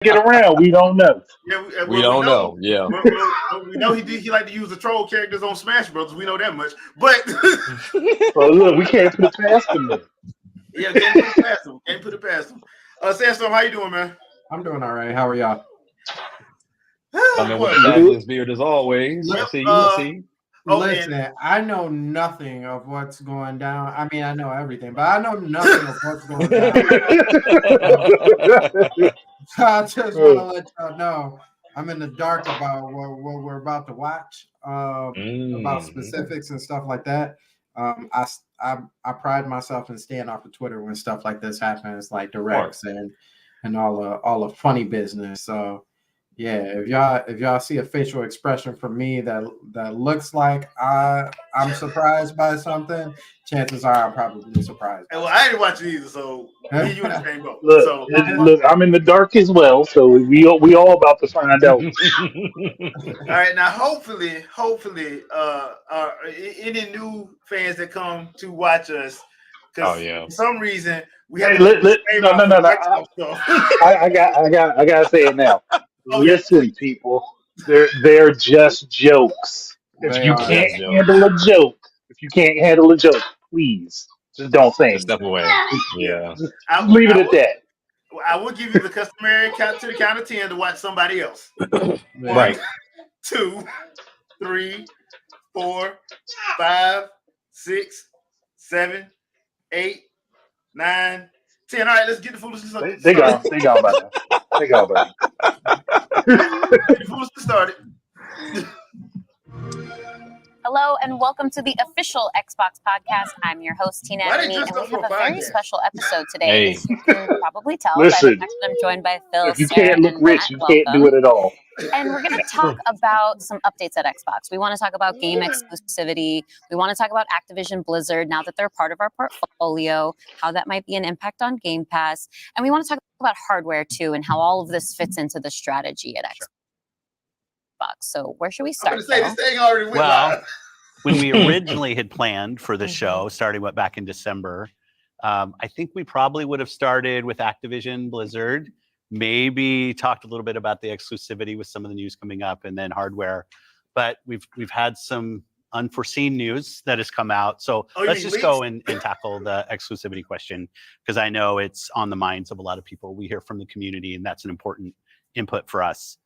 get around. We don't know. Yeah, We don't know. Yeah. We know he like to use the troll characters on Smash Brothers. We know that much. But So look, we can't put it past them. Then. yeah, can't put it past him. Can't put it past him. Sandstorm, how you doing, man? I'm doing all right. How are y'all? Coming with the fabulous beard as always. Yep, I see. Listen, I know nothing of what's going down. I mean, I know everything, but I know nothing of what's going down. So I just want to let y'all know I'm in the dark about what we're about to watch, about specifics and stuff like that. I pride myself in staying off of Twitter when stuff like this happens, like directs and all the funny business. So yeah, if y'all see a facial expression from me that looks like I'm surprised by something, chances are I'm probably surprised. Well, I ain't watching either, so me, you in the same boat. Look, I'm in the dark as well, so we all about to find out. All right, now hopefully, any new fans that come to watch us, because for some reason we have no. I gotta say it now. Listen, people, they're just jokes. If you can't handle a joke, please just don't say it. Step away. Yeah. Just leave it at that. I will give you the customary count to the count of 10 to watch somebody else. Right. 1, 2, 3, 4, 5, 6, 7, 8, 9, 10. All right, let's get the foolishness started. They gone by now. They gone by now. Get the foolishness started. Hello and welcome to the official Xbox podcast. I'm your host, Tina Ebony, and we have a very special episode today. As you can probably tell by the fact that I'm joined by Phil, if you Sarah, can't look and rich, Matt. you can't do it at all. And we're going to talk about some updates at Xbox. We want to talk about game exclusivity. We want to talk about Activision Blizzard now that they're part of our portfolio, how that might be an impact on Game Pass. And we want to talk about hardware too and how all of this fits into the strategy at Xbox. So where should we start? I'm going to say this thing already went live. When we originally had planned for the show, starting back in December, I think we probably would have started with Activision Blizzard, maybe talked a little bit about the exclusivity with some of the news coming up, and then hardware. But we've had some unforeseen news that has come out. So let's just go and tackle the exclusivity question, because I know it's on the minds of a lot of people. We hear from the community, and that's an important input for us.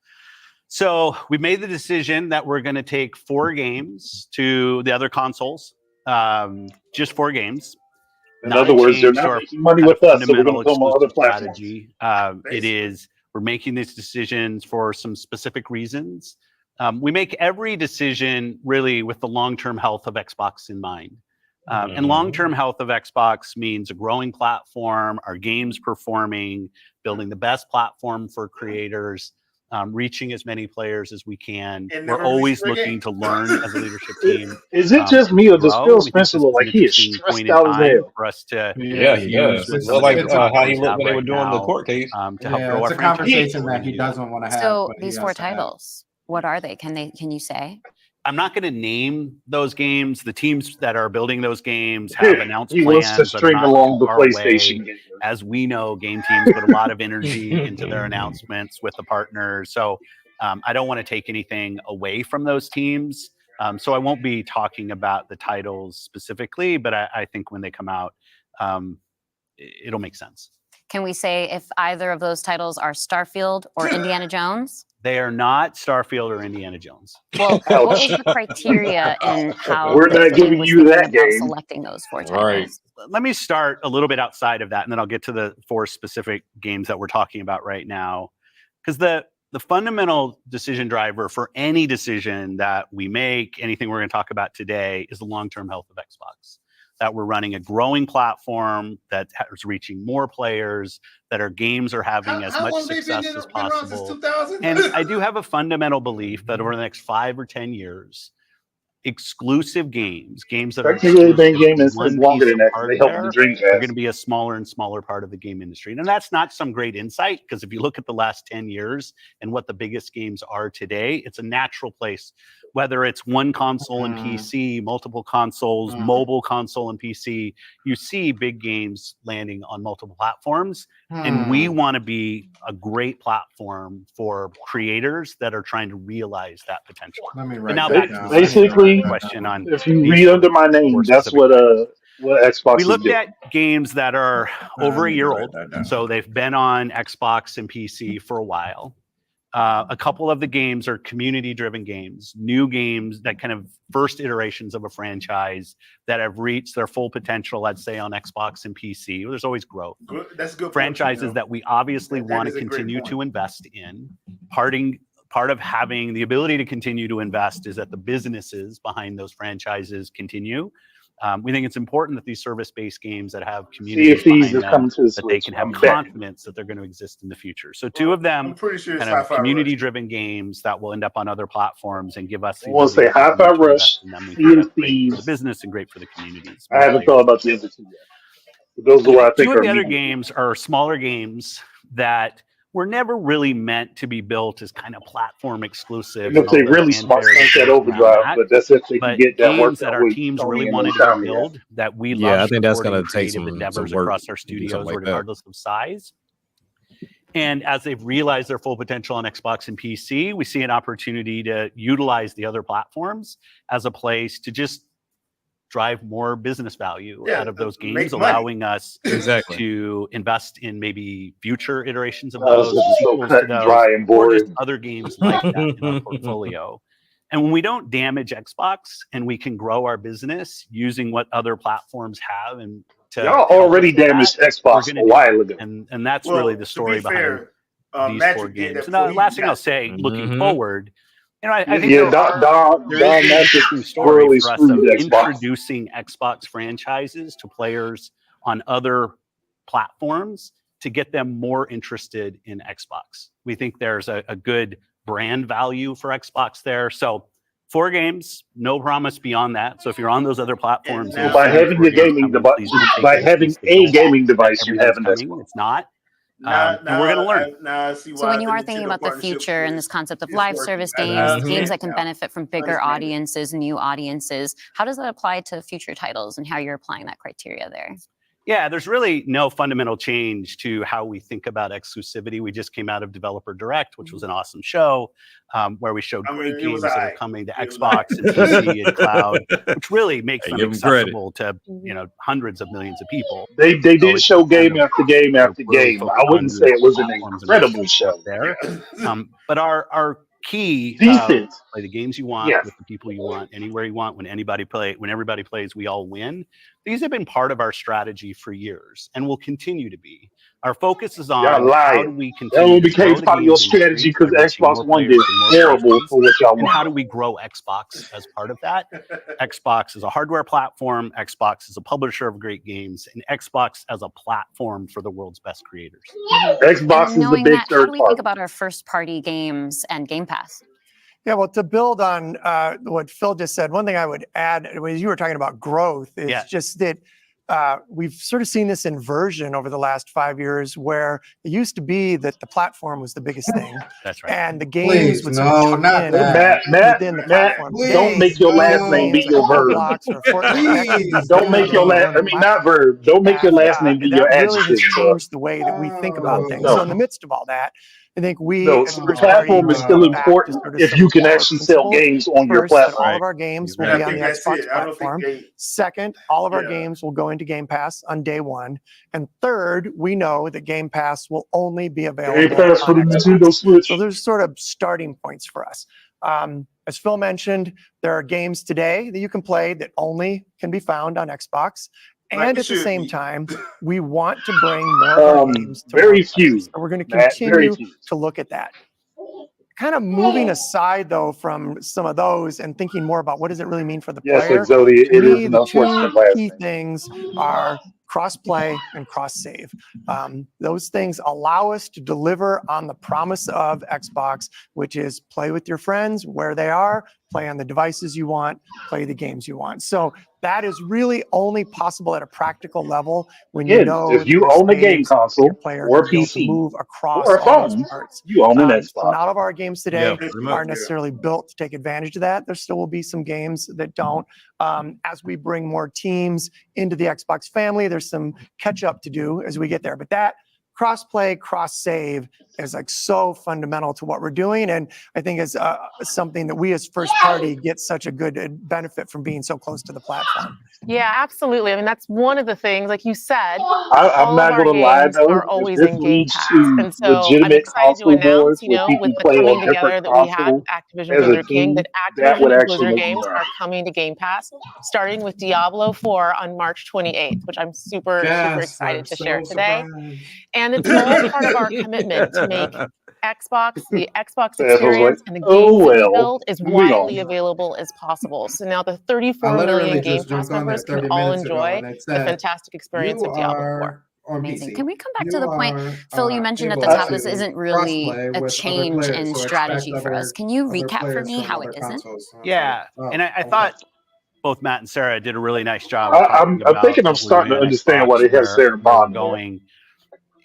So we made the decision that we're going to take 4 games to the other consoles, just 4 games. In other words, they're not making money with us, so we're going to come on other platforms. We're making these decisions for some specific reasons. We make every decision really with the long-term health of Xbox in mind. And long-term health of Xbox means a growing platform, our games performing, building the best platform for creators, reaching as many players as we can. We're always looking to learn as a leadership team. Is it just me, or does Phil Spencer look like he is stressed out as hell? For us to he does. It's like how he looked when they were doing the court case. To help grow it's our a conversation that he doesn't want to have. So these 4 titles, what are they? Can you say? I'm not going to name those games. The teams that are building those games have announced plans. He wants to string along the PlayStation game. As we know, game teams put a lot of energy into their announcements with the partners. So I don't want to take anything away from those teams. So I won't be talking about the titles specifically, but I think when they come out, it'll make sense. Can we say if either of those titles are Starfield or Indiana Jones? They are not Starfield or Indiana Jones. Well, what was the criteria in how we're not giving you that game selecting those 4 titles? Right. Let me start a little bit outside of that, and then I'll get to the 4 specific games that we're talking about right now. Because the fundamental decision driver for any decision that we make, anything we're going to talk about today, is the long-term health of Xbox. That we're running a growing platform that is reaching more players, that our games are having as much success as possible. And I do have a fundamental belief that over the next 5 or 10 years, exclusive games that are Technically, the exclusive game to is one longer piece than of that because they help with the hardware are going Dreamcast. to be a smaller and smaller part of the game industry. And that's not some great insight, because if you look at the last 10 years and what the biggest games are today, it's a natural place, whether it's one console and PC, multiple consoles, mobile console and PC, you see big games landing on multiple platforms. And we want to be a great platform for creators that are trying to realize that potential. Let me But write now that back to down. the Basically, specific question on if you these read under my name, more that's specific what Xbox we is looked doing. at games that are over I a need year to write old, that down. so they've been on Xbox and PC for a while. A couple of the games are community-driven games, new games that kind of first iterations of a franchise that have reached their full potential, let's say on Xbox and PC. There's always growth. That's a good point, Franchises that we obviously That want is to a great continue point. to invest in. Part of having the ability to continue to invest is that the businesses behind those franchises continue. We think it's important that these service-based games that have communities CFCs behind is them, coming to the that they Switch. can have I'm betting. confidence that they're going to exist in the future. So two of them I'm pretty sure it's kind of Hi-Fi Rush. community-driven games that will end up on other platforms and give us the I want to ability say to continue Hi-Fi to Rush, invest in them. We Sea think of that's great for the Thieves. business and great for the communities. I haven't thought about the other two yet. But those are what I think Two are of the other immediate. games are smaller games that were never really meant to be built as kind of platform exclusive. And if they really smart, think that Overdrive, but that's if they can But get that games worked that out our with teams Sony really and wanted to go Insomniac. build, that we Yeah, I love think that's supporting gonna take creative some endeavors work across our to do studios, something like that. regardless of size. And as they've realized their full potential on Xbox and PC, we see an opportunity to utilize the other platforms as a place to just drive more business value out of those make games, money. allowing us Exactly. to invest in maybe future iterations of This those, is so sequels cut to and those, dry and or just boring. other games like that in our portfolio. And when we don't damage Xbox and we can grow our business using what other platforms have and to Y'all help already us with damaged that, we're Xbox going a to do while that. ago. And that's Well, really the to story be behind fair, these Magic four did games. that And before the he last thing I'll got say, there. looking forward, I think Yeah, there is an Magic interesting story really for us of screwed Xbox. introducing Xbox franchises to players on other platforms to get them more interested in Xbox. We think there's a good brand value for Xbox there. So 4 games, no promise beyond that. So if you're on those other platforms, And and now- By you see these having 4 a games gaming coming, device, please don't take by it as having just the a goal gaming that device, you have everything's an coming. Xbox. It's not. Now, And we're going to learn. Now I see So why when you the are thinking Nintendo about the partnership future and is- this concept of is live working. service I games, understand games that can now. benefit from bigger Understand it. audiences, new audiences, how does that apply to future titles and how you're applying that criteria there? Yeah, there's really no fundamental change to how we think about exclusivity. We just came out of Developer Direct, which was an awesome show where we showed great it was games that are alright. coming to It was Xbox and PC and cloud, which really makes Hey, them give 'em credit. accessible to hundreds of millions of people. They So did it's show just kind game of, after game after really game. focus I on wouldn't say the it was an platforms and what's incredible show. there. Yeah. But our key Decent. play the games you want Yes. with the people you want, anywhere you want, when everybody plays, we all win. These have been part of our strategy for years and will continue to be. Our focus is Y'all on how lying. do we That continue only to grow became the part of your games strategy industry by because reaching Xbox more One players did and more horrible persons, for what y'all and how do want. we grow Xbox as part of that? Xbox is a hardware platform, Xbox is a publisher of great games, and Xbox as a platform for the world's best creators. Xbox And is the knowing big that, how third do we party. think about our first party games and Game Pass? Yeah, well, to build on what Phil just said, one thing I would add, when you were talking about growth, is just that we've sort of seen this inversion over the last 5 years where it used to be that the platform was the biggest thing. That's right. And the games Please, would sort of no, tuck not in that. within the Matt, platform. don't make your last name be Games your like verb. Roblox or Fortnite can actually be Please, Don't make your built on last, one not verb. Don't make your and, last name be your that really has adjective, bro. changed the way that we think about things. No. So in the midst of all that, I think we No, at the First Party platform is need to still get back to important sort of if some you can core actually sell principles. games on your First, that all platform. of our games will And be I on think the that's Xbox it. I don't platform. think they. Second, all of our Yeah. games will go into Game Pass on day one. And third, we know that Game Pass will only be available Game Pass for on the Xbox. Nintendo Switch. So there's sort of starting points for us. As Phil mentioned, there are games today that you can play that only can be found on Xbox. Like And it at the should same be. time, we want to bring more of our games to Very more few, players. So we're going to Matt, very continue few. to look at that. Kind of moving aside, though, from some of those and thinking more about what does it really mean for the Yes, player. Exodia, To it is me, an the two unfortunate last key name. things are cross-play and cross-save. Those things allow us to deliver on the promise of Xbox, which is play with your friends where they are, play on the devices you want, play the games you want. So that is really only possible at a practical level when you Again, know if that you there's own a game things that your console player or are going to be able to PC move across or a all those phone, parts. you own an So Xbox. not all of our games today pretty much. are necessarily built to take advantage of that. There still will be some games that don't. As we bring more teams into the Xbox family, there's some catch up to do as we get there. But that cross-play, cross-save is like so fundamental to what we're doing. And I think it's something that we as first party get such a good benefit from being so close to the platform. Yeah, absolutely. I mean, that's one of the things, like you said, I'm all not of our going to lie games though. are If always this in Game leads Pass. to And so I'm legitimate excited to console announce, wars where with people the play coming on together different that we had, consoles Activision as a Blizzard King, team, that that would Activision and actually Blizzard make me games happy. are coming to Game Pass, starting with Diablo 4 on March 28th, which I'm super excited I'm to so share today. surprised. And it's all part of our commitment to make Xbox, the Xbox So I was like, experience and the oh games that we well, build as moving widely on. available as possible. So now the I 34 literally million Game just Pass jumped on members there can 30 all minutes ago enjoy and it the said, fantastic experience you of Diablo 4. are on Amazing. PC. Can we come back You to the point, are Phil, you mentioned at the able top, to this isn't really crossplay a with other change players. in So expect strategy for us. Can you recap for players me from how other it isn't? consoles. So I was Yeah, like, and I okay. thought both Matt and Sarah did a really nice job of talking I'm about thinking I'm what we're doing starting to at understand why Xbox, they have Sarah where we're Bond there. going.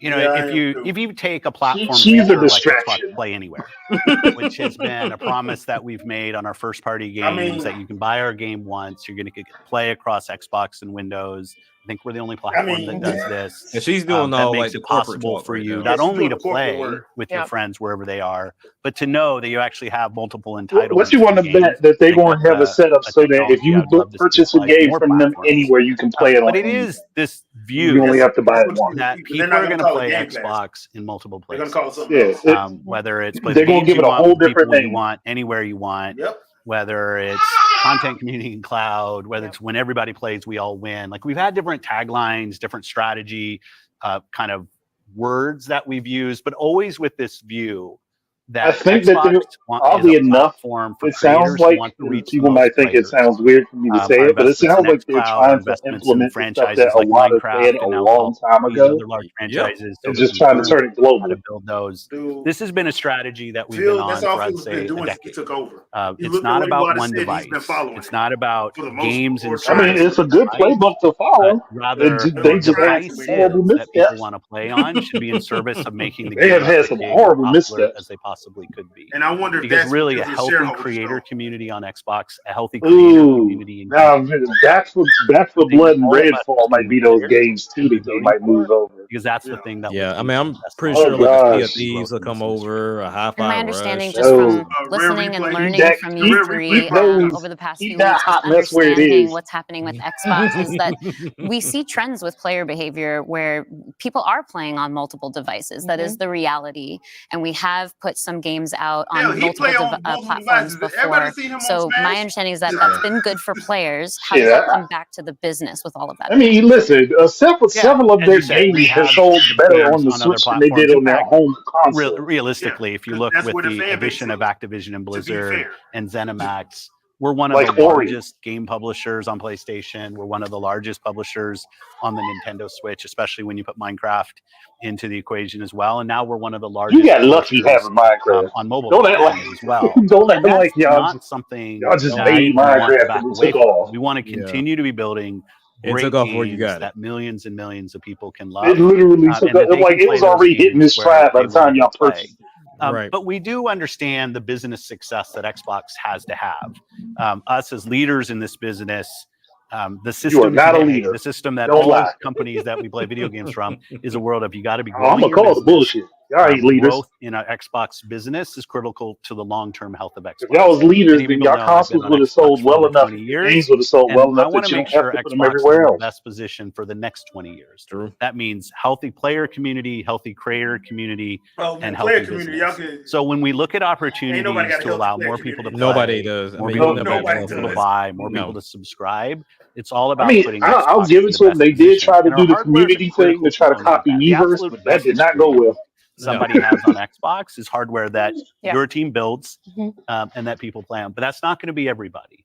You know, Yeah, I if am too. you take a platform She's a feature like Xbox distraction. Play Anywhere, which has been a promise that we've made on our first party games, I mean- that you can buy our game once, you're going to play across Xbox and Windows. I think we're the only platform that does this. And she's doing that all makes like the it corporate possible talk for right you now. not Yeah, she's only doing to the corporate play work. with your Yep. friends wherever they are, but to know that you actually have multiple entitlements. What you want to to games. bet that I they're think going to that's have a setup a so that if technology you I'd love to see purchase a applied to game more from them platforms. anywhere, you can play it on But it any. is this You view only have to buy it once. that They're people not are gonna going to call it play Game Pass. Xbox in multiple They're gonna places. call it something Yeah, else. Whether it's play the they're going to games give you it a want whole with the people different you name. want, anywhere you want. Yep. Whether it's content community and cloud, whether Yep. it's when everybody plays, we all win. Like we've had different taglines, different strategy, kind of words that we've used, but always with this view I that think that Xbox they're, is oddly a enough, platform for it sounds creators who like, want to and reach the people most might think it players. sounds weird for me to say Our it, but it investments in sounds like they're xCloud, our trying to investments in implement the stuff that franchises a like lot of said Minecraft a and now long time these ago, other large franchises, so and we just can trying to learn turn it how global. to build those. Dude, This has been a strategy that we've Phil, been that's on all for, I'd Phil's been say, a doing since he decade. took over. You It's look at not what about Iwata one said, device. he's been following It's it not about for the most games or and I mean, trying to. it's a strategy, good right? playbook to But follow. rather, Or They the just had trying to, some yeah. horrible devices that people missteps. want to play on should be in service of making the They have games had as some big and horrible popular missteps. as they possibly could be. And I wonder if Because that's really, a because his healthy shareholders creator don't. community on Xbox, a healthy creator Ooh, community in now games, that's what the thing Blood that and all of us Redfall as might game be those players games too should be that they voting might for, move over. because that's the Yeah. thing that Yeah, will I be mean, I'm successful. pretty Oh sure like a Sea of gosh. Thieves will come over, a And my Hi-Fi understanding, Rush. just No. from Rare listening and replay. learning from you Rare three replay podcast. over the past Keep few that weeks, just hot mess where it understanding is. what's happening with Xbox, is that we see trends with player behavior where people are playing on multiple devices. That is the reality. And we have put some games out on Hell, he multiple play on multiple platforms devices. Everybody before. seen him on So Smash? my understanding is that Yeah. that's been good for players. How Shit, does that come back to the business with all of that? I mean, listen, several of As their you said, we games have have sold better on games the on other Switch than they did platforms. In on their fact, home console. realistically, if you Yeah, look that's with where the the fan base addition of is, Activision and to be Blizzard fair. and ZeniMax, we're one of Like the Ori. largest game publishers on PlayStation. We're one of the largest publishers on the Nintendo Switch, especially when you put Minecraft into the equation as well. And now we're one of the largest You got lucky publishers having Minecraft. on mobile Don't act like platforms as well. don't And act like that's not something y'all just that made we want to Minecraft back and it away took from. off. We want to continue to be building It great took off where you games got it. that millions and millions of people can It love, literally took and that they like can it play was those already hitting games its where stride by they the time want to y'all play. purchased it. Right. But we do understand the business success that Xbox has to have. Us as leaders in this business, the system not a today, leader. the system that Don't all lie. companies that we play video games from, is a world of you got to be I'm growing gonna your call the business. bullshit. Y'all ain't leaders. Growth in an Xbox business is critical to the long-term health of Xbox. If y'all was leaders, Many then people y'all know I've been consoles on would have Xbox sold for well over enough. 20 Your years. games would have sold well And I enough want that to you make don't have sure to put them Xbox is everywhere in the else. best position for the next 20 years. True. That means healthy player community, healthy creator community, Well, and player healthy community, business. y'all can. So when we look at Ain't nobody opportunities got a to healthy allow player more people to play, community. Nobody does. more I people mean, to nobody more people to does. buy, more No. people to subscribe, it's all I about mean, putting I'll Xbox give in it the to them. best They did position. try to And do our the hardware is a community thing critical to try to component of copy that. The Miiverse, absolute but that best did not go experience well. somebody has on Xbox is hardware that Yeah. your team builds Mhm. and that people play on. But that's not going to be everybody.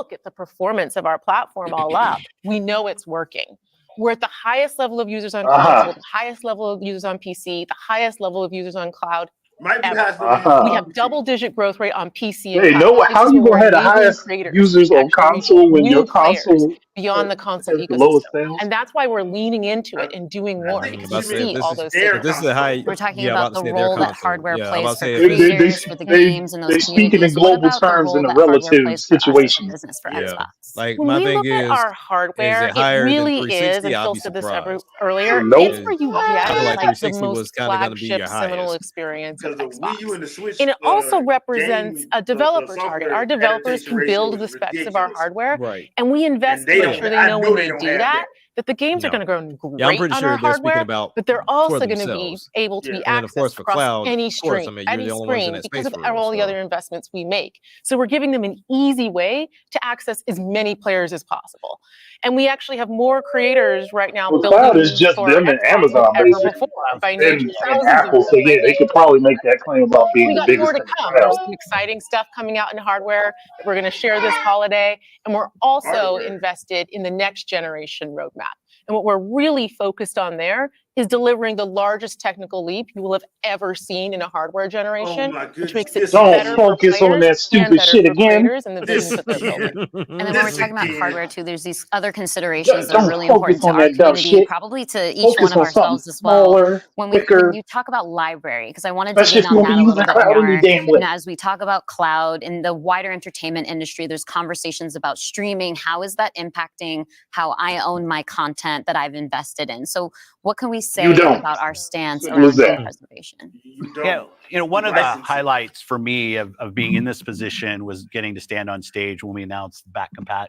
look at the performance of our platform all up, we know it's working. We're at the highest level of users on console, the highest level of users on PC, the highest level of users on cloud Might be ever. high still We have double-digit growth rate on PC and Hey, cloud. no, This how is you where gonna we're have the enabling highest creators users to on actually reach console when your new players console beyond the console has the lowest ecosystem. sales? And that's why we're leaning into it and doing more think because it's we even see all those their signals. This is a high. We're talking Yeah, about about to the say their role that console. hardware Yeah, plays about to for say They, they, they, creators, for the they, games, and those they speak in communities. What global about the terms in role a that hardware relative plays for us as a situation. business for yeah. Xbox? Like When my we thing look at our is hardware, it it higher than really is, 360? and I'll Phil be said this surprised. earlier, Nope. it's where you I get feel like like the 360 was most kind of going to be flagship your seminal highest. experience of because the Wii U Xbox. and the Switch And it also represents game a developer target. software Our developers adaptation can ratio build the is specs of our ridiculous. hardware, Right. and we invest And to they make don't. sure they I know know when they they don't do have that, that the games are No. going to go Yeah, I'm great pretty on sure our they're speaking hardware, about but they're for also going to be themselves. able to Yeah. be And then of course accessed for across cloud, any of course, I stream, mean you're any the only ones in screen, that because space of for real. all the So other investments we make. So we're giving them an easy way to access as many players as possible. And we actually have more creators right now Well, building cloud is just for them and Xbox than Amazon, ever basically, before by nature. and Thousands of Apple. So yeah, they brand could probably make that claim about being we the got more biggest to in the come. There's cloud. some exciting stuff coming out in hardware that we're going to share this holiday. And we're also Hardware. invested in the next generation roadmap. And what we're really focused on there is delivering the largest technical leap you will have ever seen in a hardware generation, Oh my which goodness. makes it Don't better for focus on players that and stupid better shit for again. creators and the visions that they're building. And then when we're This talking about again. hardware too, there's these other considerations that are Don't really focus important to on our that dumb community, shit. probably to each Focus one of on something ourselves as well. smaller, When quicker. you talk about library, because I want to dig Especially in if you on won't be that a little using bit cloud any more. damn way. As we talk about cloud in the wider entertainment industry, there's conversations about streaming. How is that impacting how I own my content that I've invested in? So what can we say don't. about our stance Simple as around game that. preservation? You don't. Yeah, one of the License it. highlights for me of being in this position was getting to stand on stage when we announced back compat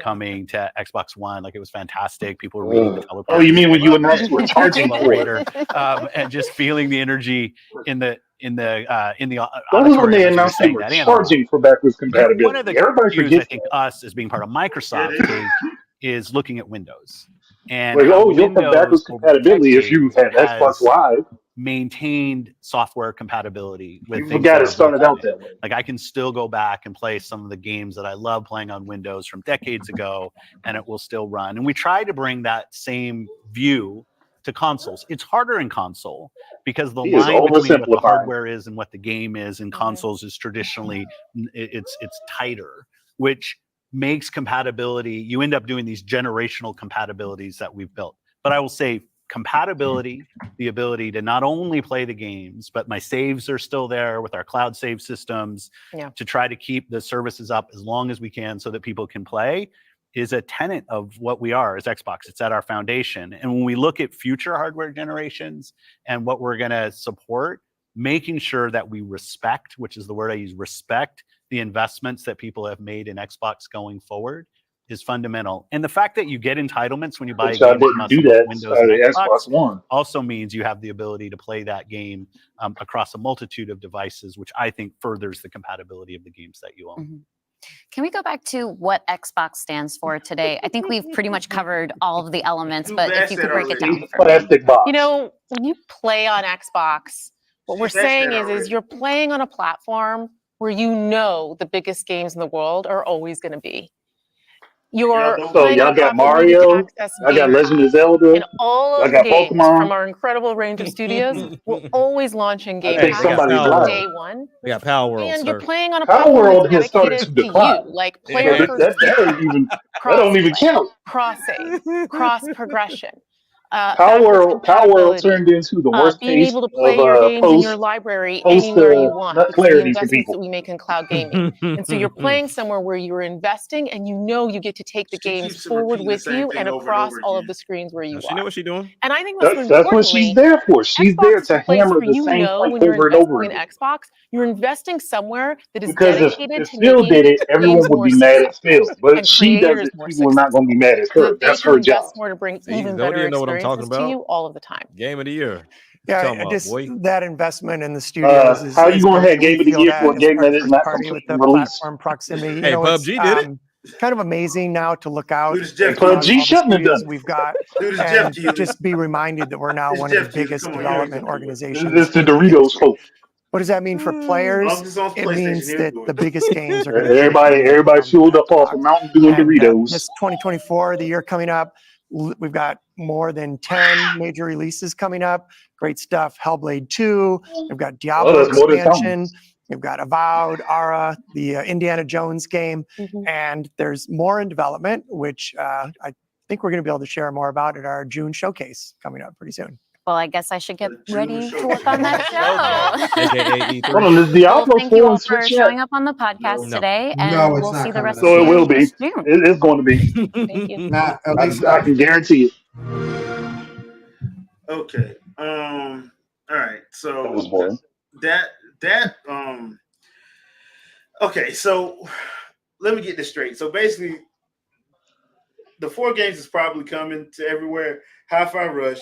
coming to Xbox One. Like, it was fantastic. People were reading developer. Oh, you mean when you announced you were charging for it? And just feeling the energy in the That was when auditorium they as we were announced they saying were that and online. charging for backwards One compatibility. of the Everybody cues, I forgets think, that. us as being part of Microsoft is looking at Windows and Like, how oh, you'll have Windows backwards over compatibility if you decades have Xbox has Live. maintained software compatibility with You things forgot that it are built started on out it. that way. Like, I can still go back and play some of the games that I love playing on Windows from decades ago, and it will still run. And we try to bring that same view to consoles. It's harder in console because the He is line between what the oversimplifying. hardware is and what the game is in consoles is traditionally it's tighter, which makes compatibility. You end up doing these generational compatibilities that we've built. But I will say compatibility, the ability to not only play the games, but my saves are still there with our cloud save systems to try to keep the services up as long as we can so that people can play, is a tenet of what we are as Xbox. It's at our foundation. And when we look at future hardware generations and what we're going to support, making sure that we respect, which is the word I use, respect the investments that people have made in Xbox going forward is fundamental. And the fact that you get entitlements when you buy a I game didn't do both that. Windows and Xbox Xbox One also means you have the ability to play that game across a multitude of devices, which I think furthers the compatibility of the games that you own. Mm-hmm. Can we go back to what Xbox stands for today? I think we've pretty much covered all of the elements, but if you could break it down for me. Plastic box. You know, when you play on Xbox, what we're saying is you're playing on a platform where you know the biggest games in the world are always going to be. You're playing on a got platform where you Mario. can access I got Game Legend of Pass. Zelda. And all I of the got games Pokemon. from our incredible range of studios will always launch in Game think Pass somebody's from lying. day one. We got Power World, And you're sir. playing on a Power platform World that's has started dedicated to to decline. you, like So player first that ain't even that don't even count. cross save, cross progression. Power World turned into the worst being case able to of play your games in your post library anywhere you want nut because of the clarity for investments people. that we make in cloud gaming. And so you're playing somewhere where you're investing and you know you get to take the games forward with you and across all of the screens where you are. She know what she's doing. And I think most That's what she's importantly, there for. She's Xbox there is to a place hammer where the you same know point when you're over and investing over in again. Xbox, you're investing somewhere that is Because dedicated if to Phil making did it, games everyone would more be mad at Phil. successful But and she does creators it, more people are not going to be mad at so her. that they That's can her job. invest more to bring See, even Zodiac better know what I'm talking experiences to about. you all of the time. Game of the year. Yeah, just boy. that investment in the studios is How you going to have we Game of the feel Year for a as game part that of is first not party with completely the released? platform proximity. Hey, PUBG did it. Kind of amazing now to look out Jeff on PUBG all the shouldn't have studios done it. we've got Dude, it's and Jeff Keighley. just be reminded that we're now It's one of the Jeff Keighley. biggest Come on, development you ain't organizations. It's the in the Doritos industry. folk. What does that mean for As players? long as it's on It PlayStation, means he'll that do the it. biggest games are going to be Everybody fueled up off of Mountain Dew and and Doritos. this 2024, the year coming up, we've got more than 10 major releases coming up. Great stuff. Hellblade 2. We've got Diablo that's more than expansion. Thomas. We've got Avowed, Ara, the Indiana Jones game, and there's more in development, which I think we're going to be able to share more about at our June showcase coming up pretty soon. Well, I guess I should get June ready to show. work on that show. AKA Hold E3. on, is Diablo Well, thank you 4 all on for Switch showing yet? up on the podcast No. today, and No, it's we'll not see the coming rest out. of So it you will be. soon. It's going to be. Thank you. Not at least I can guarantee it. Okay. All right. That So was boring. okay, so let me get this straight. So basically, the 4 games is probably coming to everywhere. Hi-Fi Rush,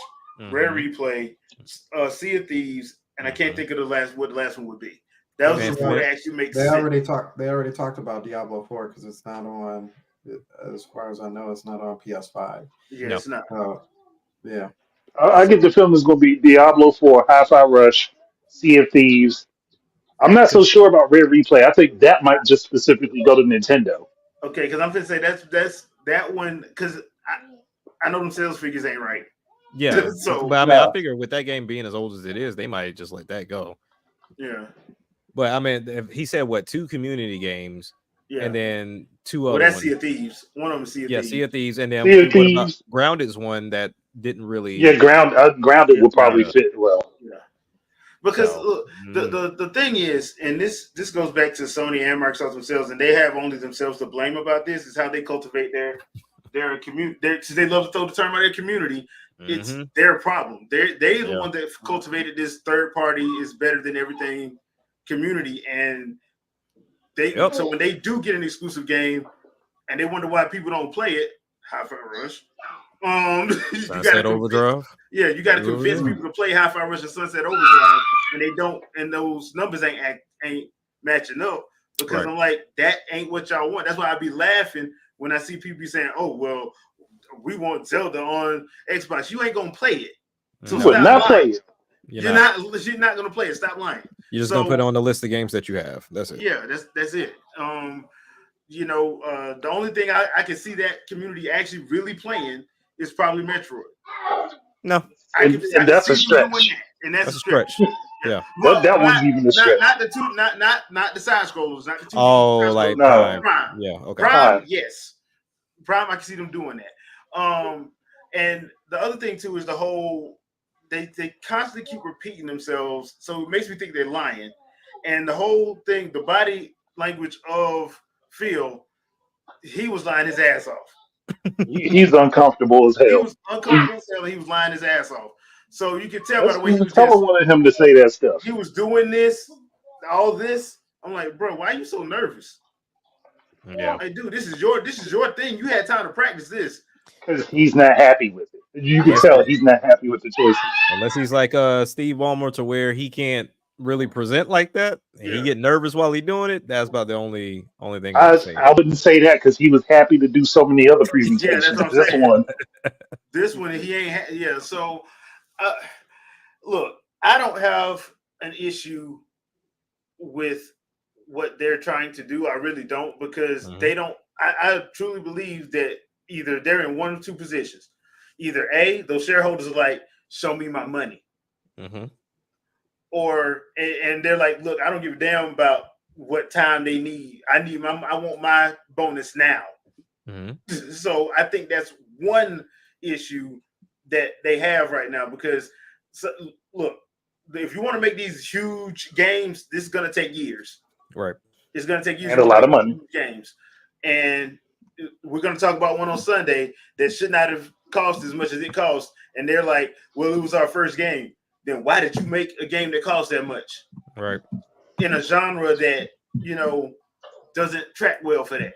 Rare Replay, Sea of Thieves, and I can't think of what the last one would be. That was the 4 that actually makes They sense. already talked about Diablo 4 because it's not on. As far as I know, it's not on PS5. Yeah, it's not. Yeah. I get the feeling it's going to be Diablo 4, Hi-Fi Rush, Sea of Thieves. I'm not so sure about Rare Replay. I think that might just specifically go to Nintendo. Okay, because I'm going to say that's that one, because I know them sales figures ain't right. Yeah. So, but I mean, I figure with that game being as old as it is, they might just let that go. Yeah. But I mean, if he said 2 community games, and then 2 other that's ones. Sea of Thieves. One of them is Sea of Thieves. Sea of Thieves, and then Sea of what Thieves. about Grounded's one that didn't really. Yeah, Grounded would probably fit well. Yeah. Because look, the thing is, and this goes back to Sony and Microsoft themselves, and they have only themselves to blame about this, is how they cultivate their community. Since they love to throw the term out their community, it's their problem. They're the one that cultivated this third party is better than everything community, and so when they do get an exclusive game, and they wonder why people don't play it, Hi-Fi Rush. You got to Overdrive. Yeah, you got to convince people to play Hi-Fi Rush and Sunset Overdrive, and they don't, and those numbers ain't matching up because I'm like, that ain't what y'all want. That's why I be laughing when I see people be saying, "Oh, well, we want Zelda on Xbox." You ain't gonna play it, so stop not play it. You're not gonna play it. Stop lying. You're just gonna put it on the list of games that you have. That's it. Yeah, that's it. The only thing I can see that community actually really playing is probably Metroid. No, that's a stretch. And that's a stretch. Yeah, well, that one's even a stretch. Not the two, not the side scrollers, not the two. Like no. Prime. Yeah, okay. Prime, yes. Prime, I can see them doing that. And the other thing too is the whole they constantly keep repeating themselves, so it makes me think they're lying. And the whole thing, the body language of Phil, he was lying his ass off. He's uncomfortable as hell. He was uncomfortable as hell. He was lying his ass off. So you can tell by the way he was wanted him to say that stuff. He was doing all this. I'm like, bro, why are you so nervous? Yeah. Hey, dude, this is your thing. You had time to practice this. Because he's not happy with it. You can tell he's not happy with the choices. Unless he's like Steve Ballmer to where he can't really present like that. And he get nervous while he's doing it. That's about the only thing I wouldn't say that because he was happy to do so many other presentations. Yeah, that's what I'm this one he ain't. So look, I don't have an issue with what they're trying to do. I really don't, because they don't. I truly believe that either they're in one of two positions. Either A, those shareholders are like, show me my money. Or and they're like, look, I don't give a damn about what time they need. I want my bonus now. So I think that's one issue that they have right now, because look, if you want to make these huge games, this is going to take years. Right. It's going to take years and a lot of money. Games, and we're going to talk about one on Sunday that should not have cost as much as it cost. And they're like, well, it was our first game. Then why did you make a game that costs that much? Right. In a genre that, doesn't track well for that.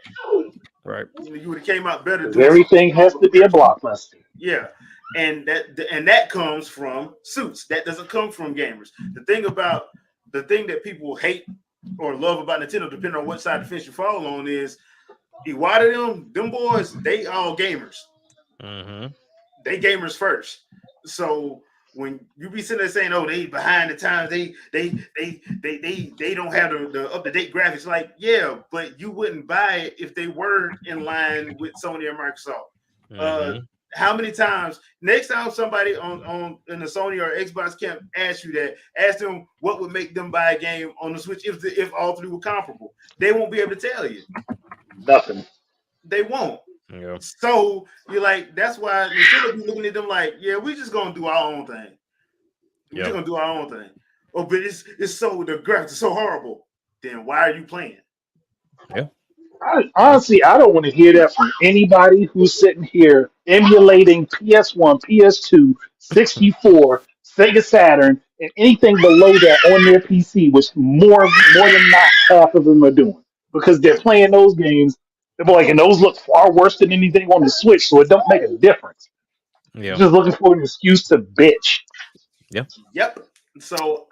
Right. You would have came out better. Everything has to be a blockbuster. Yeah. And that comes from suits. That doesn't come from gamers. The thing that people hate or love about Nintendo, depending on what side of the fence you fall on, is Iwata them boys, they all gamers. They gamers first. So when you be sitting there saying, "Oh, they behind the times, they don't have the up-to-date graphics," like, yeah, but you wouldn't buy it if they were in line with Sony or Microsoft. how many times? Next time somebody on in the Sony or Xbox camp asks you that, ask them what would make them buy a game on the Switch if all three were comparable. They won't be able to tell you. Nothing. They won't. Yeah. So you're like, that's why Nintendo be looking at them like, yeah, we just gonna do our own thing. We're just gonna do our own thing. Oh, but it's so the graphics are so horrible. Then why are you playing? Yeah. Honestly, I don't want to hear that from anybody who's sitting here emulating PS1, PS2, 64, Sega Saturn, and anything below that on their PC, which more than not half of them are doing because they're playing those games. They're like, and those look far worse than anything on the Switch, so it don't make a difference. Yeah. Just looking for an excuse to bitch. Yeah. Yep. So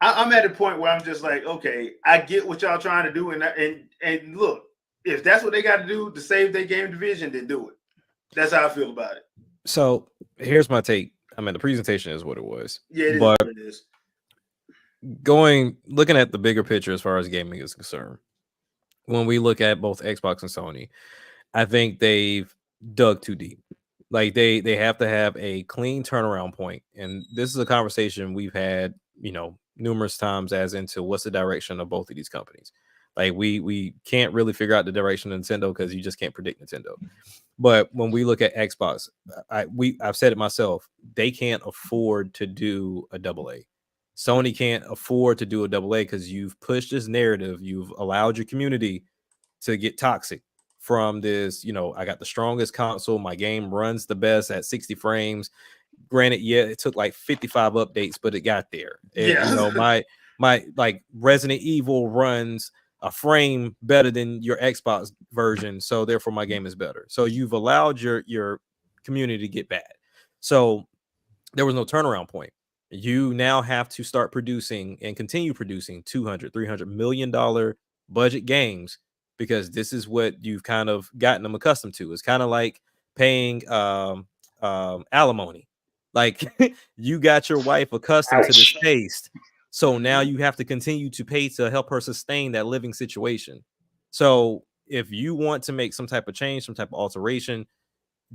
I'm at a point where I'm just like, okay, I get what y'all trying to do, and look, if that's what they got to do to save their game division, then do it. That's how I feel about it. So here's my take. I mean, the presentation is what it was. Yeah, it is but what it is. Looking at the bigger picture as far as gaming is concerned, when we look at both Xbox and Sony, I think they've dug too deep. Like they have to have a clean turnaround point, and this is a conversation we've had, numerous times as into what's the direction of both of these companies. Like we can't really figure out the direction of Nintendo because you just can't predict Nintendo. But when we look at Xbox, I've said it myself, they can't afford to do a AA. Sony can't afford to do a AA because you've pushed this narrative, you've allowed your community to get toxic from this. I got the strongest console, my game runs the best at 60 frames. Granted, yeah, it took like 55 updates, but it got there. My like Resident Evil runs a frame better than your Xbox version, so therefore my game is better. So you've allowed your community to get bad. So there was no turnaround point. You now have to start producing and continue producing $200-300 million budget games, because this is what you've kind of gotten them accustomed to. It's kind of like paying alimony. Like you got your wife accustomed to this taste, so now you have to continue to pay to help her sustain that living situation. So if you want to make some type of change, some type of alteration,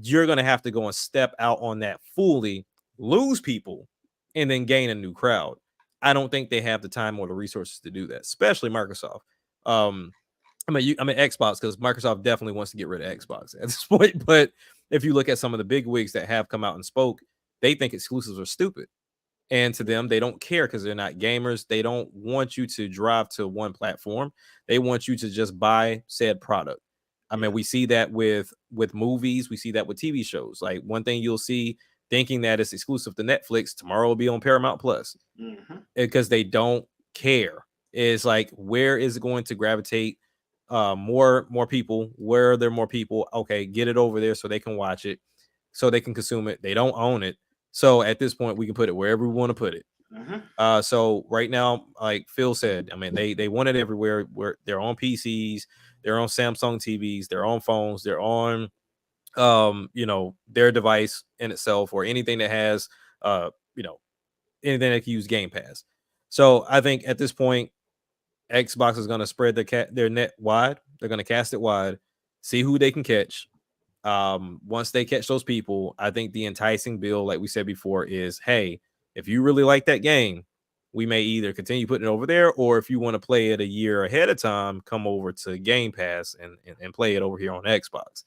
you're going to have to go and step out on that fully, lose people, and then gain a new crowd. I don't think they have the time or the resources to do that, especially Microsoft. I mean Xbox, because Microsoft definitely wants to get rid of Xbox at this point. But if you look at some of the big wigs that have come out and spoke, they think exclusives are stupid. And to them, they don't care because they're not gamers. They don't want you to drive to one platform. They want you to just buy said product. I mean, we see that with movies. We see that with TV shows. Like one thing you'll see thinking that it's exclusive to Netflix, tomorrow will be on Paramount Plus, because they don't care. It's like, where is it going to gravitate more people? Where are there more people? Okay, get it over there so they can watch it, so they can consume it. They don't own it. So at this point, we can put it wherever we want to put it. So right now, like Phil said, I mean, they want it everywhere. Where they're on PCs, they're on Samsung TVs, they're on phones, they're on their device in itself, or anything that has anything that can use Game Pass. So I think at this point, Xbox is going to spread their net wide. They're going to cast it wide, see who they can catch. Once they catch those people, I think the enticing bill, like we said before, is, hey, if you really like that game, we may either continue putting it over there, or if you want to play it a year ahead of time, come over to Game Pass and play it over here on Xbox.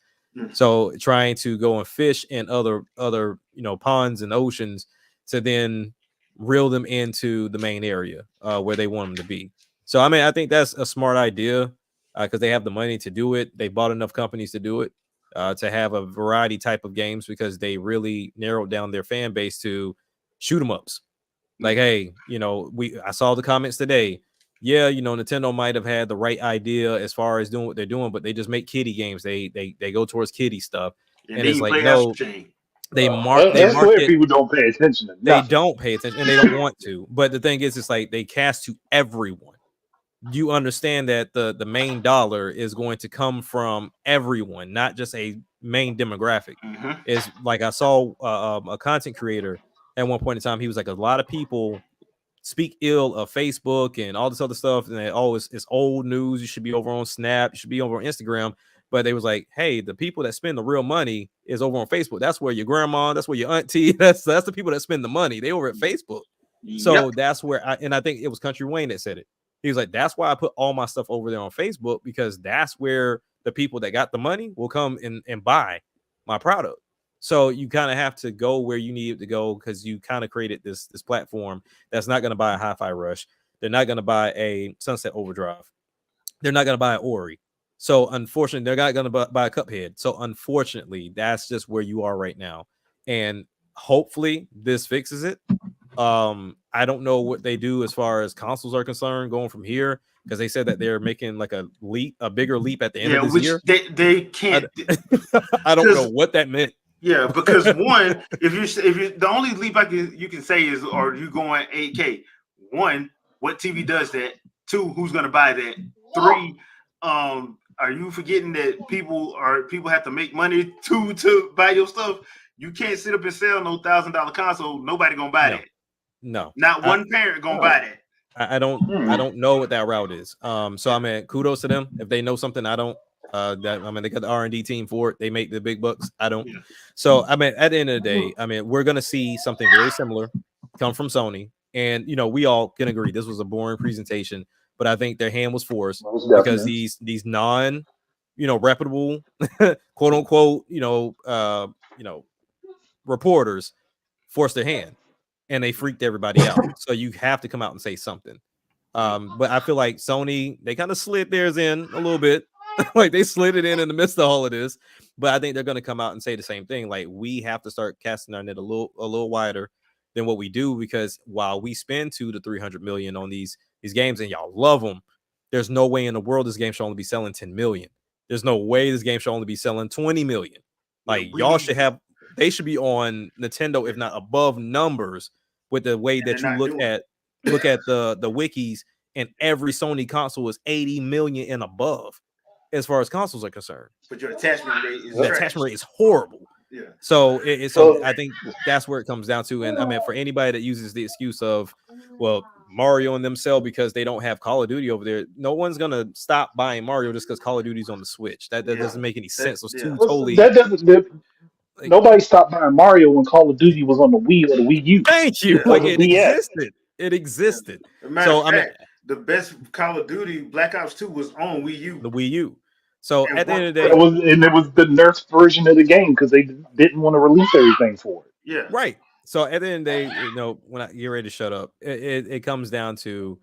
So trying to go and fish in other ponds and oceans to then reel them into the main area where they want them to be. So I mean, I think that's a smart idea because they have the money to do it. They bought enough companies to do it, to have a variety type of games, because they really narrowed down their fan base to shoot 'em ups. Like, hey, I saw the comments today. Yeah, Nintendo might have had the right idea as far as doing what they're doing, but they just make kiddie games. They go towards kiddie stuff, and it's like, no, they market. People don't pay attention to nothing. They don't pay attention, and they don't want to. But the thing is, it's like they cast to everyone. You understand that the main dollar is going to come from everyone, not just a main demographic. It's like, I saw a content creator at one point in time. He was like, a lot of people speak ill of Facebook and all this other stuff, and it's old news. You should be over on Snap. You should be over on Instagram. But they was like, hey, the people that spend the real money is over on Facebook. That's where your grandma, that's where your auntie, that's the people that spend the money. They over at Facebook. So that's where I think it was Country Wayne that said it. He was like, that's why I put all my stuff over there on Facebook, because that's where the people that got the money will come and buy my product. So you kind of have to go where you need to go, because you kind of created this platform that's not going to buy a Hi-Fi Rush. They're not going to buy a Sunset Overdrive. They're not going to buy an Ori. So unfortunately, they're not going to buy a Cuphead. So unfortunately, that's just where you are right now. And hopefully this fixes it. I don't know what they do as far as consoles are concerned going from here, because they said that they're making like a bigger leap at the end of this year. They can't. I don't know what that meant. Yeah, because one, if you the only leap you can say is, are you going 8K? One, what TV does that? Two, who's going to buy that? Three, are you forgetting that people have to make money to buy your stuff? You can't sit up and sell no $1,000 console. Nobody gonna buy that. No, not one parent gonna buy that. I don't know what that route is. So I mean, kudos to them if they know something I don't. They got the R&D team for it. They make the big bucks. I don't. Yeah. So I mean, at the end of the day, I mean, we're gonna see something very similar come from Sony, and we all can agree this was a boring presentation, but I think their hand was forced because these non, reputable, quote unquote, reporters forced their hand, and they freaked everybody out. So you have to come out and say something. But I feel like Sony, they kind of slid theirs in a little bit. Like they slid it in the midst of all of this. But I think they're going to come out and say the same thing. Like, we have to start casting our net a little wider than what we do, because while we spend $200 to $300 million on these games and y'all love them, there's no way in the world this game should only be selling 10 million. There's no way this game should only be selling 20 million. Like, y'all should have, they should be on Nintendo, if not above numbers, with the way that you look at the wikis, and every Sony console is 80 million and above as far as consoles are concerned. But your attachment rate is horrible. Yeah. So so I think that's where it comes down to. And I mean, for anybody that uses the excuse of, well, Mario and them sell because they don't have Call of Duty over there, no one's gonna stop buying Mario just because Call of Duty's on the Switch. That doesn't make any sense. Those two totally. That doesn't. Nobody stopped buying Mario when Call of Duty was on the Wii or the Wii U. Thank you. Like it existed. It existed. So I mean, the best Call of Duty, Black Ops 2, was on Wii U. The Wii U. So at the end of the day, it was the nerfed version of the game because they didn't want to release everything for it. Yeah. Right. So at the end of the day, when I get ready to shut up, it comes down to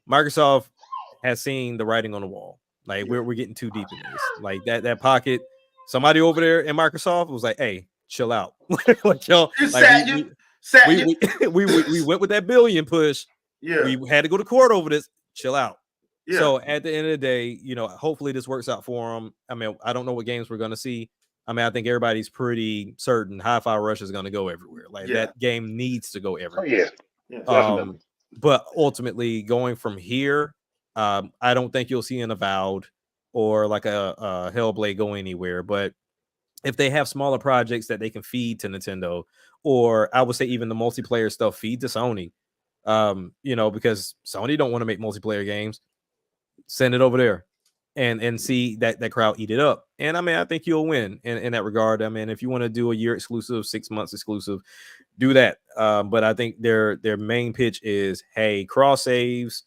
Microsoft has seen the writing on the wall. Like we're getting too deep in this. Like that pocket. Somebody over there in Microsoft was like, "Hey, chill out." Like y'all, we went with that billion push. Yeah, we had to go to court over this. Chill out. Yeah. So at the end of the day, hopefully this works out for them. I mean, I don't know what games we're going to see. I mean, I think everybody's pretty certain Hi-Fi Rush is going to go everywhere. Like that game needs to go everywhere. Yeah. But ultimately, going from here, I don't think you'll see an Avowed or like a Hellblade go anywhere. But if they have smaller projects that they can feed to Nintendo, or I would say even the multiplayer stuff feed to Sony, because Sony don't want to make multiplayer games, send it over there and see that crowd eat it up. And I mean, I think you'll win in that regard. I mean, if you want to do a year exclusive, 6 months exclusive, do that. But I think their main pitch is, hey, cross saves,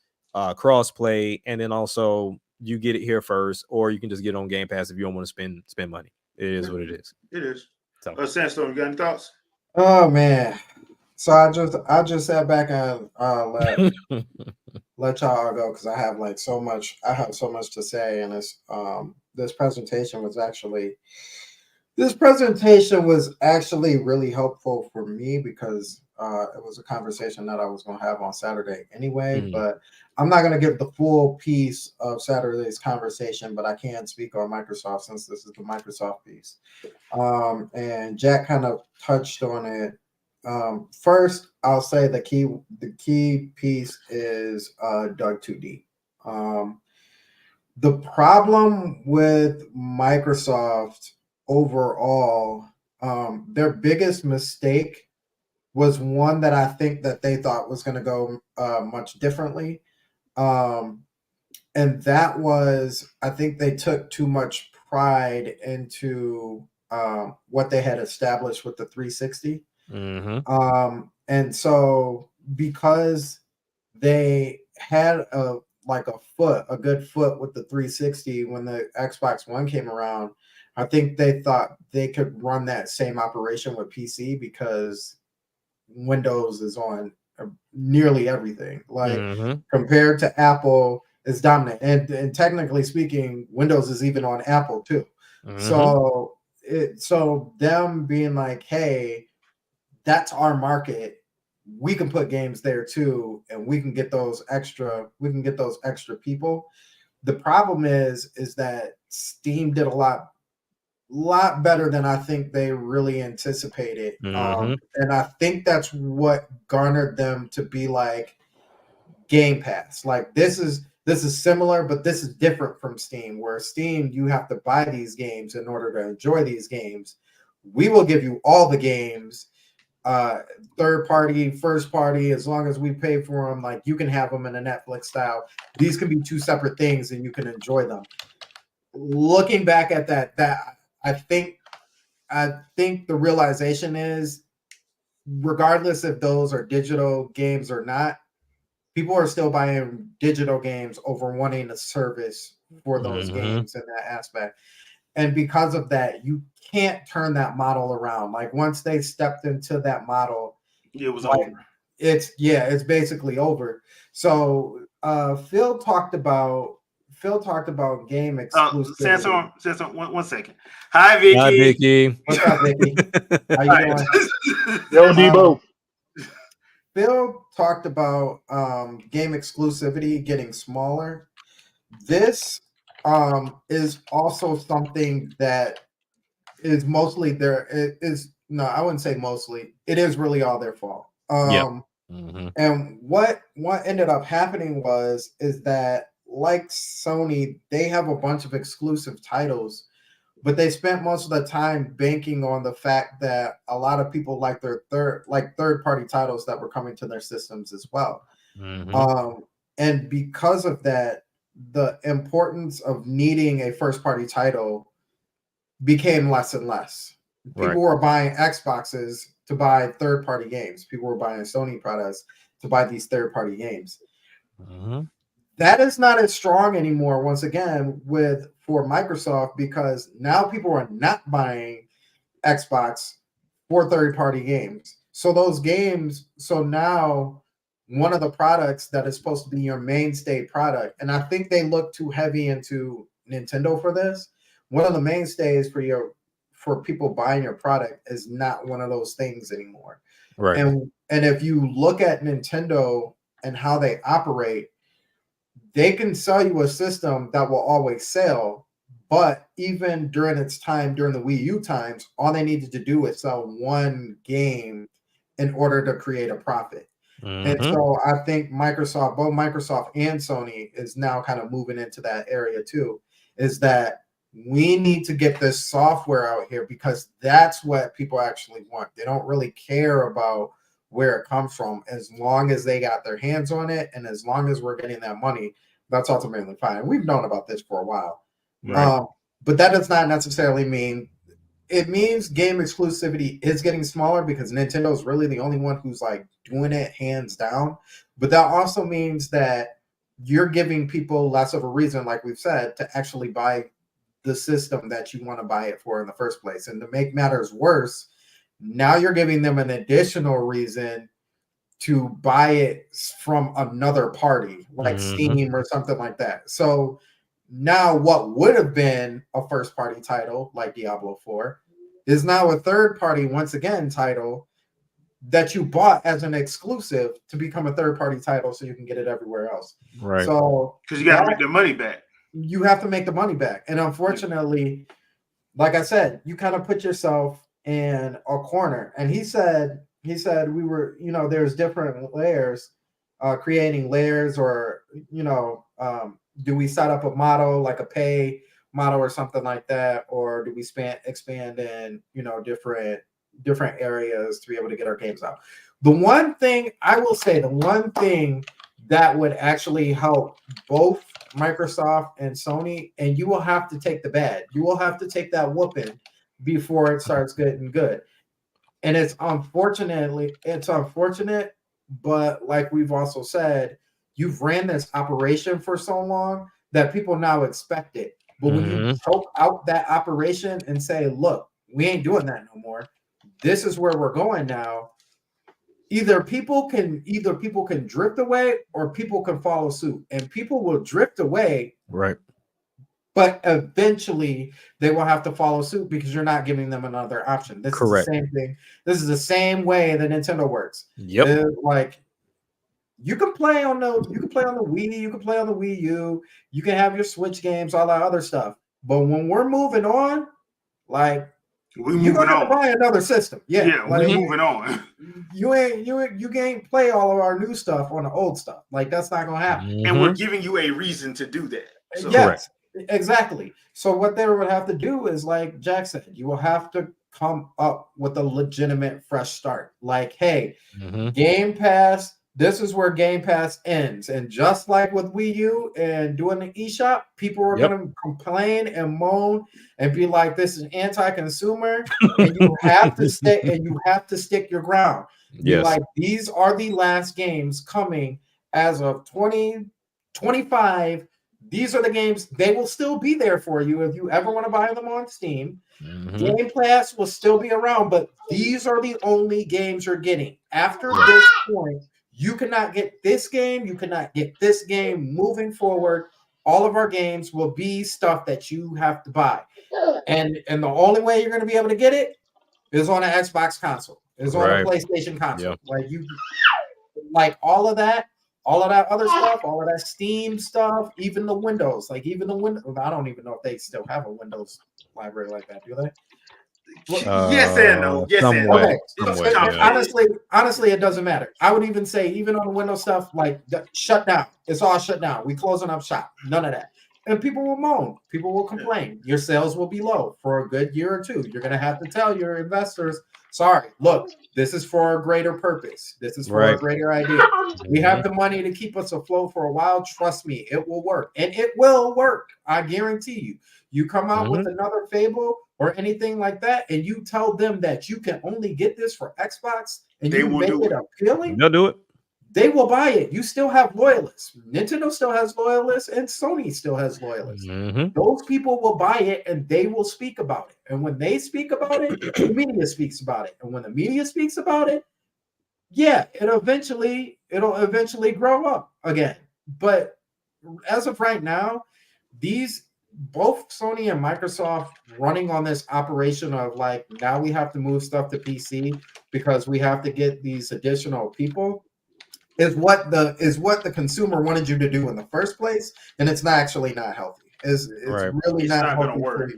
cross play, and then also you get it here first, or you can just get it on Game Pass if you don't want to spend money. It is what it is. It is. So, Sandstorm, you got any thoughts? Oh man. So I just sat back and let y'all go because I have so much to say, and this presentation was actually really helpful for me because it was a conversation that I was going to have on Saturday anyway. But I'm not going to give the full piece of Saturday's conversation, but I can speak on Microsoft since this is the Microsoft piece. And Jack kind of touched on it. First, I'll say the key piece is dug too deep. The problem with Microsoft overall, their biggest mistake was one that I think that they thought was going to go much differently. And that was, I think they took too much pride into what they had established with the 360. And so because they had a good foot with the 360 when the Xbox One came around, I think they thought they could run that same operation with PC because Windows is on nearly everything. Like compared to Apple, is dominant, and technically speaking, Windows is even on Apple too. So them being like, hey, that's our market. We can put games there too, and we can get those extra people. The problem is that Steam did a lot better than I think they really anticipated. And I think that's what garnered them to be like Game Pass. Like this is similar, but this is different from Steam, where Steam, you have to buy these games in order to enjoy these games. We will give you all the games, third party, first party, as long as we pay for them. Like you can have them in a Netflix style. These can be two separate things and you can enjoy them. Looking back at that I think the realization is, regardless if those are digital games or not, people are still buying digital games over wanting a service for those games in that aspect. And because of that, you can't turn that model around. Like once they stepped into that model, it was over. It's basically over. So Phil talked about game exclusive. Sansom, one second. Hi, Vicky. Hi, Vicky. What's up, Vicky? How you doing? Yo, Debo. Phil talked about game exclusivity getting smaller. This is also something that is mostly I wouldn't say mostly. It is really all their fault. And what ended up happening is that, like Sony, they have a bunch of exclusive titles, but they spent most of the time banking on the fact that a lot of people like their third party titles that were coming to their systems as well. And because of that, the importance of needing a first party title became less and less. People were buying Xboxes to buy third party games. People were buying Sony products to buy these third party games. That is not as strong anymore, once again, for Microsoft, because now people are not buying Xbox for third-party games. So now one of the products that is supposed to be your mainstay product, and I think they look too heavy into Nintendo for this. One of the mainstays for people buying your product is not one of those things anymore. And if you look at Nintendo and how they operate, they can sell you a system that will always sell, but even during the Wii U times, all they needed to do is sell one game in order to create a profit. And so I think both Microsoft and Sony is now kind of moving into that area too, is that we need to get this software out here because that's what people actually want. They don't really care about where it comes from, as long as they got their hands on it and as long as we're getting that money, that's ultimately fine. And we've known about this for a while. But that does not necessarily mean, it means game exclusivity is getting smaller because Nintendo is really the only one who's like doing it hands down. But that also means that you're giving people less of a reason, like we've said, to actually buy the system that you want to buy it for in the first place. And to make matters worse, now you're giving them an additional reason to buy it from another party, like Steam or something like that. So now what would have been a first party title like Diablo 4 is now a third party, once again, title that you bought as an exclusive to become a third party title so you can get it everywhere else. So because you got to make their money back. You have to make the money back. And unfortunately, like I said, you kind of put yourself in a corner. And he said we were, there's different layers, creating layers, or, do we set up a model like a pay model or something like that? Or do we expand in, different areas to be able to get our games out? The one thing that would actually help both Microsoft and Sony, and you will have to take the bad. You will have to take that whooping before it starts getting good. And it's unfortunate, but like we've also said, you've ran this operation for so long that people now expect it. But when you choke out that operation and say, look, we ain't doing that no more. This is where we're going now. Either people can drift away or people can follow suit. And people will drift away. Right. But eventually they will have to follow suit because you're not giving them another option. This is the same thing. This is the same way that Nintendo works. Yep. Like you can play on the Wii, you can play on the Wii U, you can have your Switch games, all that other stuff. But when we're moving on, like you're gonna buy another system. Yeah, like, we're moving on. You can't play all of our new stuff on the old stuff. Like that's not gonna happen. And we're giving you a reason to do that. So. Yes. Exactly. So what they would have to do is, like Jack said, you will have to come up with a legitimate fresh start. Like, hey, Game Pass, this is where Game Pass ends. And just like with Wii U and doing the eShop, people are going to complain and moan and be like, this is anti-consumer. And you have to stick your ground. Yes. Like, these are the last games coming as of 2025. These are the games. They will still be there for you if you ever want to buy them on Steam. Game Pass will still be around, but these are the only games you're getting. After this point, you cannot get this game. You cannot get this game. Moving forward, all of our games will be stuff that you have to buy. And the only way you're going to be able to get it is on an Xbox console. Is on a PlayStation console. Like all of that other stuff, all of that Steam stuff, even the Windows, I don't even know if they still have a Windows library like that, do they? Yes and no. Yes and no. Okay. Honestly, it doesn't matter. I would even say, even on the Windows stuff, like shut down. It's all shut down. We closing up shop. None of that. And people will moan. People will complain. Your sales will be low for a good year or two. You're going to have to tell your investors, sorry, look, this is for a greater purpose. This is for a greater idea. We have the money to keep us afloat for a while. Trust me, it will work. And it will work. I guarantee you. You come out with another Fable or anything like that, and you tell them that you can only get this for Xbox, and you make it appealing. They'll do it. They will buy it. You still have loyalists. Nintendo still has loyalists, and Sony still has loyalists. Those people will buy it, and they will speak about it. And when they speak about it, the media speaks about it. And when the media speaks about it, yeah, it'll eventually grow up again. But as of right now, both Sony and Microsoft running on this operation of like, now we have to move stuff to PC because we have to get these additional people. Is what the consumer wanted you to do in the first place, and it's not healthy. It's really not going to work.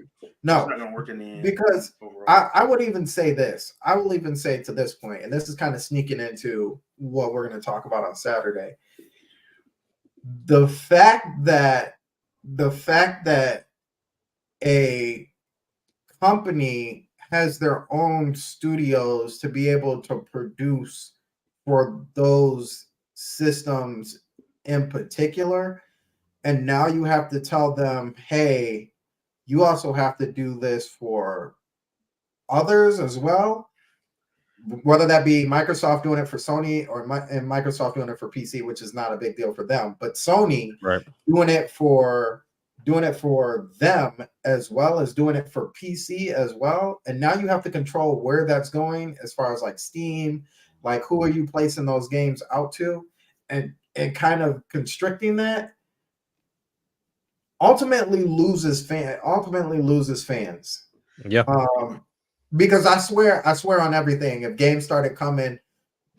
No, it's not going to work in the end. Because I would even say this. I will even say to this point, and this is kind of sneaking into what we're going to talk about on Saturday. The fact that a company has their own studios to be able to produce for those systems in particular, and now you have to tell them, hey, you also have to do this for others as well, whether that be Microsoft doing it for Sony and Microsoft doing it for PC, which is not a big deal for them, but Sony doing it for them as well as doing it for PC as well. And now you have to control where that's going as far as like Steam, like who are you placing those games out to, and kind of constricting that ultimately loses fans. Yeah. Because I swear on everything, if games started coming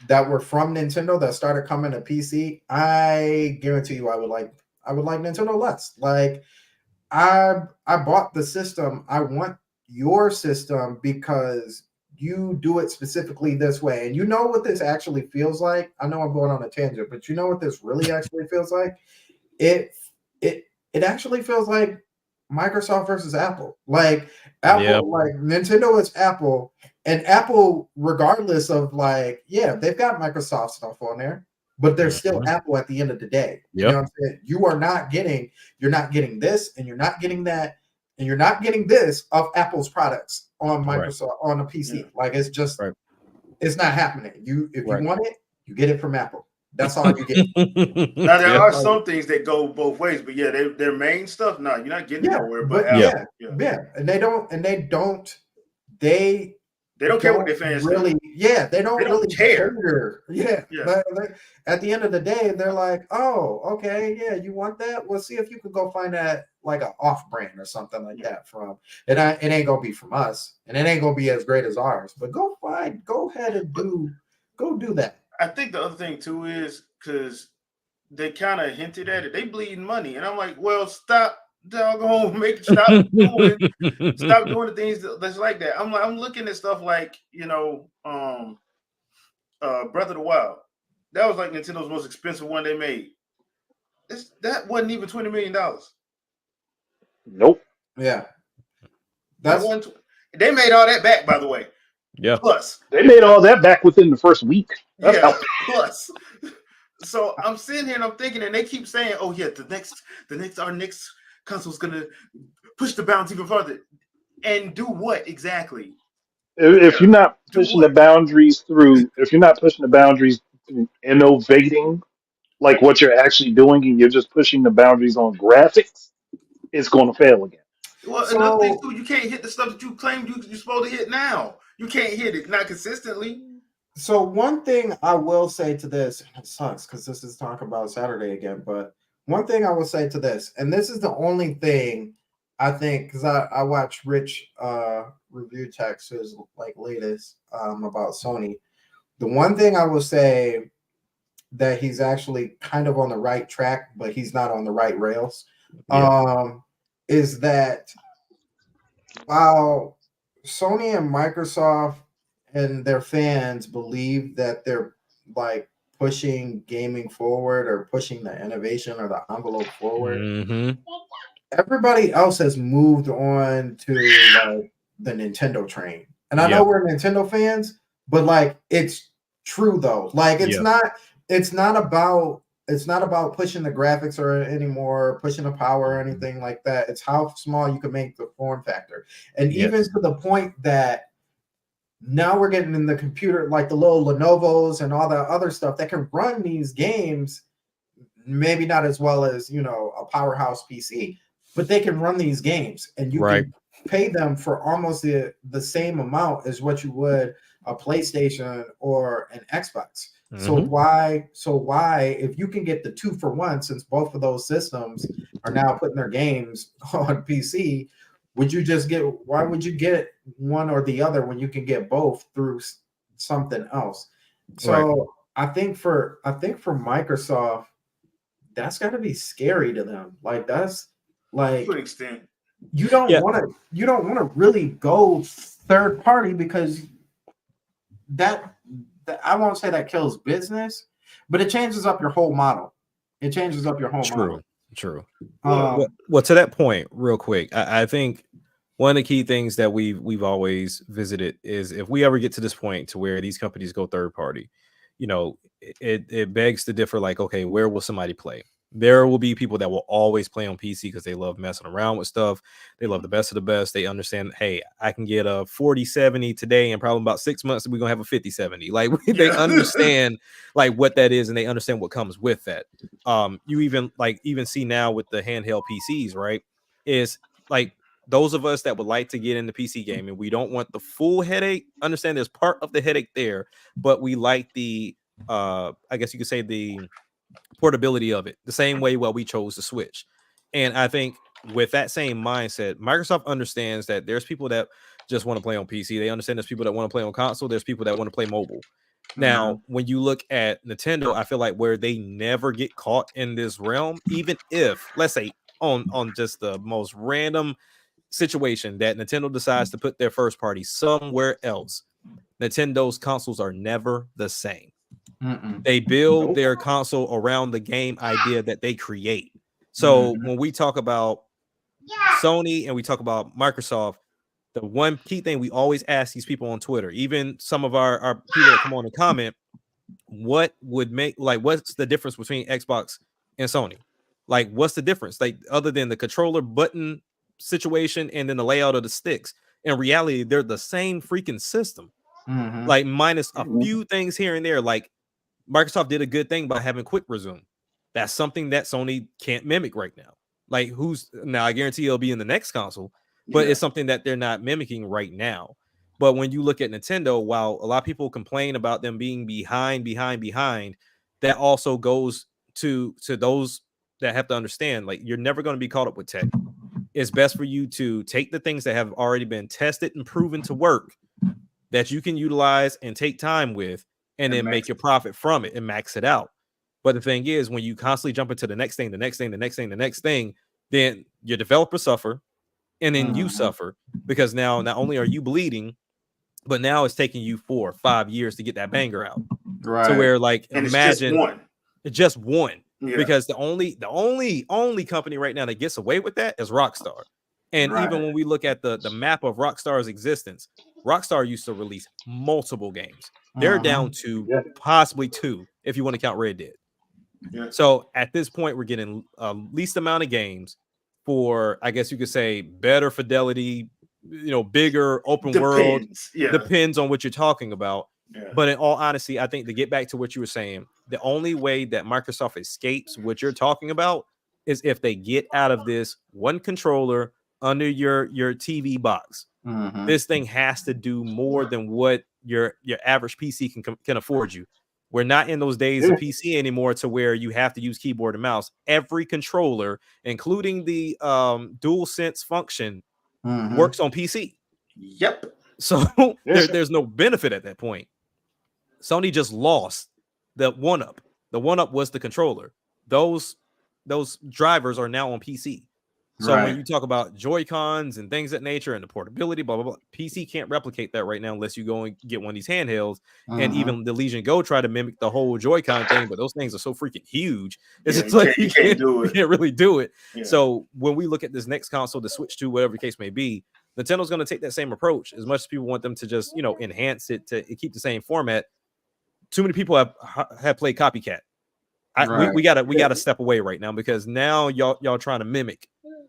that were from Nintendo that started coming to PC, I guarantee you I would like Nintendo less. Like I bought the system. I want your system because you do it specifically this way. And you know what this actually feels like? I know I'm going on a tangent, but you know what this really actually feels like? It actually feels like Microsoft versus Apple. Like Apple, like Nintendo is Apple, and Apple, regardless of like, yeah, they've got Microsoft stuff on there. but they're still Apple at the end of the day. You know what I'm saying? You're not getting this, and you're not getting that, and you're not getting this of Apple's products on Microsoft on a PC. Like it's just it's not happening. If you want it, you get it from Apple. That's all you get. Now there are some things that go both ways, but yeah, their main stuff. No, you're not getting nowhere. But Apple. And they don't care what their fans really. Think. Yeah, they don't really care. But at the end of the day, they're like, oh, okay, yeah, you want that? We'll see if you can go find that like an off brand or something like that from. It ain't gonna be from us, and it ain't gonna be as great as ours. But go ahead and do that. I think the other thing too is because they kind of hinted at it. They bleeding money, and I'm like, well, stop. Stop doing the things that's like that. I'm looking at stuff like Breath of the Wild. That was like Nintendo's most expensive one they made. That wasn't even $20 million. Nope. Yeah. They made all that back, by the way. Yeah. Plus, they made all that back within the first week. That's plus. So I'm sitting here and I'm thinking, and they keep saying, "Oh yeah, our next console's gonna push the bounds even further." And do what exactly? If you're not pushing the boundaries through innovating, like what you're actually doing, and you're just pushing the boundaries on graphics, it's going to fail again. Well, another thing too, you can't hit the stuff that you claim you're supposed to hit now. You can't hit it, not consistently. So one thing I will say to this, it sucks because this is talk about Saturday again, but one thing I will say to this, and this is the only thing I think, because I watched Rich review text his latest about Sony. The one thing I will say that he's actually kind of on the right track, but he's not on the right rails, is that while Sony and Microsoft and their fans believe that they're like pushing gaming forward or pushing the innovation or the envelope forward, everybody else has moved on to like the Nintendo train. And I know we're Nintendo fans, but like it's true though. Like it's not about pushing the graphics or anymore, pushing the power or anything like that. It's how small you can make the form factor. And even to the point that now we're getting in the computer, like the little Lenovo's and all that other stuff that can run these games, maybe not as well as, a powerhouse PC, but they can run these games and you can pay them for almost the same amount as what you would a PlayStation or an Xbox. So why, if you can get the 2-for-1, since both of those systems are now putting their games on PC, why would you get one or the other when you can get both through something else? So I think for Microsoft, that's got to be scary to them. Like that's like to an extent. You don't want to really go third party because that I won't say that kills business, but it changes up your whole model. It changes up your whole model. True. Well, to that point, real quick, I think one of the key things that we've always visited is if we ever get to this point to where these companies go third party, it begs to differ. Like, okay, where will somebody play? There will be people that will always play on PC because they love messing around with stuff. They love the best of the best. They understand, hey, I can get a 4070 today, and probably about 6 months we're gonna have a 5070. Like they understand like what that is, and they understand what comes with that. You even see now with the handheld PCs, right? Is like those of us that would like to get into PC gaming, we don't want the full headache. Understand there's part of the headache there, but we like the I guess you could say the portability of it the same way we chose the Switch. And I think with that same mindset, Microsoft understands that there's people that just want to play on PC. They understand there's people that want to play on console. There's people that want to play mobile. Now, when you look at Nintendo, I feel like where they never get caught in this realm, even if, let's say, on just the most random situation that Nintendo decides to put their first party somewhere else, Nintendo's consoles are never the same. They build their console around the game idea that they create. So when we talk about Sony and we talk about Microsoft, the one key thing we always ask these people on Twitter, even some of our people that come on and comment, what would make what's the difference between Xbox and Sony? Like, what's the difference? Like, other than the controller button situation and then the layout of the sticks. In reality, they're the same freaking system. Like, minus a few things here and there. Like, Microsoft did a good thing by having quick resume. That's something that Sony can't mimic right now. Like, now I guarantee it'll be in the next console, but it's something that they're not mimicking right now. But when you look at Nintendo, while a lot of people complain about them being behind, that also goes to those that have to understand, like, you're never going to be caught up with tech. It's best for you to take the things that have already been tested and proven to work that you can utilize and take time with, and then make your profit from it and max it out. But the thing is, when you constantly jump into the next thing, then your developers suffer, and then you suffer, because now not only are you bleeding, but now it's taking you 4 or 5 years to get that banger out. Right. To where, like, and imagine it's just one. Yeah. Because the only company right now that gets away with that is Rockstar. And even when we look at the map of Rockstar's existence, Rockstar used to release multiple games. They're down to possibly 2 if you want to count Red Dead. Yeah. So at this point, we're getting least amount of games for, I guess you could say, better fidelity, bigger open world. Yeah. Depends on what you're talking about. Yeah. But in all honesty, I think, to get back to what you were saying, the only way that Microsoft escapes what you're talking about is if they get out of this one controller under your TV box. This thing has to do more than what your average PC can afford you. We're not in those days of PC anymore to where you have to use keyboard and mouse. Every controller, including the DualSense function, works on PC. Yep. So there's no benefit at that point. Sony just lost the one-up. The one-up was the controller. Those drivers are now on PC. So when you talk about Joy-Cons and things of that nature and the portability, blah, blah, blah, PC can't replicate that right now unless you go and get one of these handhelds. And even the Legion Go try to mimic the whole Joy-Con thing, but those things are so freaking huge. It's just like you can't do it. You can't really do it. Yeah. So when we look at this next console, the Switch 2, whatever the case may be, Nintendo's going to take that same approach. As much as people want them to just, enhance it to keep the same format, too many people have played copycat. We gotta step away right now, because now y'all trying to mimic.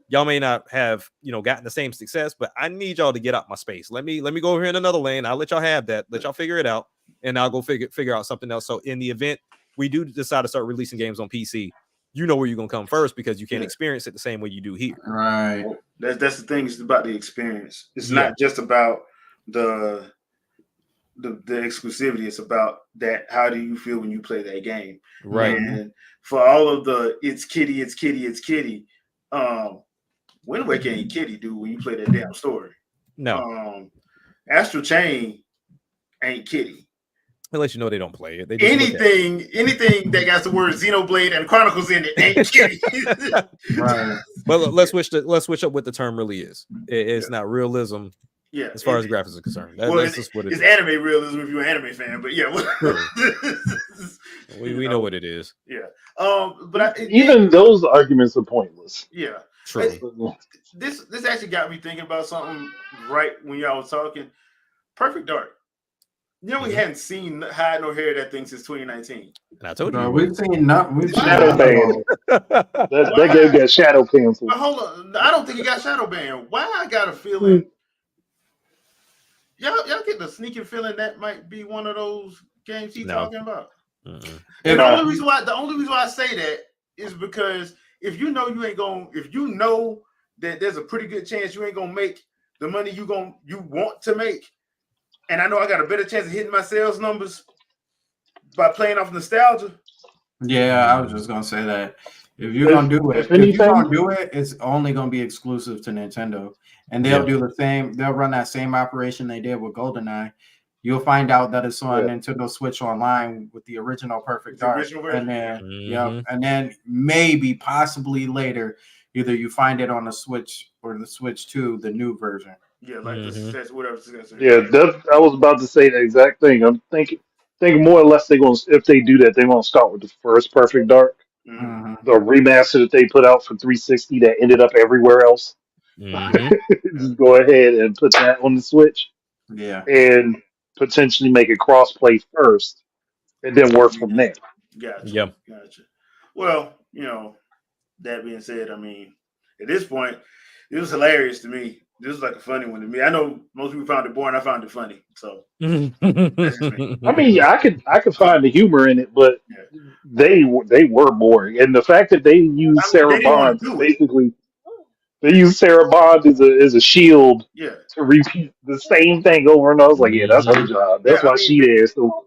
Y'all may not have gotten the same success, but I need y'all to get out my space. Let me go over here in another lane. I'll let y'all have that. Let y'all figure it out, and I'll go figure out something else. So in the event we do decide to start releasing games on PC, where you're gonna come first, because you can't experience it the same way you do here. Right. That's the thing. It's about the experience. It's not just about the exclusivity. It's about that. How do you feel when you play that game? Right. And for all of the it's kitty. Wind Waker ain't kitty, dude, when you play that damn story. No. Astral Chain ain't kitty. Unless they don't play it. They just anything that got the word Xenoblade and Chronicles in it ain't kitty. Right. Well, let's switch up what the term really is. It's not realism. Yeah, as far as graphics are concerned, that's just what it is. It's anime realism if you're an anime fan, but yeah, we know what it is. Yeah, but even those arguments are pointless. Yeah, true. This actually got me thinking about something right when y'all was talking. Perfect Dark. We hadn't seen hide nor hair that thing since 2019. And I told you, we've seen nothing. We've shadow ban. That game got shadow canceled. But hold on, I don't think it got shadow banned. Why I got a feeling. Y'all get the sneaking feeling that might be one of those games he's talking about. Mm-hmm. And the only reason why I say that is because if you know that there's a pretty good chance you ain't gonna make the money you want to make, and I know I got a better chance of hitting my sales numbers by playing off nostalgia. Yeah, I was just gonna say that. If you're gonna do it, it's only gonna be exclusive to Nintendo. And they'll do the same, they'll run that same operation they did with GoldenEye. You'll find out that it's on Nintendo Switch Online with the original Perfect Dark. And then and then maybe possibly later, either you find it on the Switch or the Switch 2, the new version. Yeah, like the success, whatever success. Yeah, I was about to say the exact thing. I'm thinking more or less if they do that, they're gonna start with the first Perfect Dark. The remaster that they put out for 360 that ended up everywhere else. Just go ahead and put that on the Switch. Yeah. And potentially make it cross-play first. and then work from there. Gotcha. Yeah. Gotcha. Well, that being said, I mean, at this point, it was hilarious to me. This was like a funny one to me. I know most people found it boring. I found it funny. So that's just me. I mean, I could find the humor in it, but Yeah. they were boring, and the fact that they used Sarah they didn't want Bond to do it. basically. They use Sarah Bond as a shield Yeah. to repeat the same thing over and over. I was like, yeah, that's her job. That's why she there. So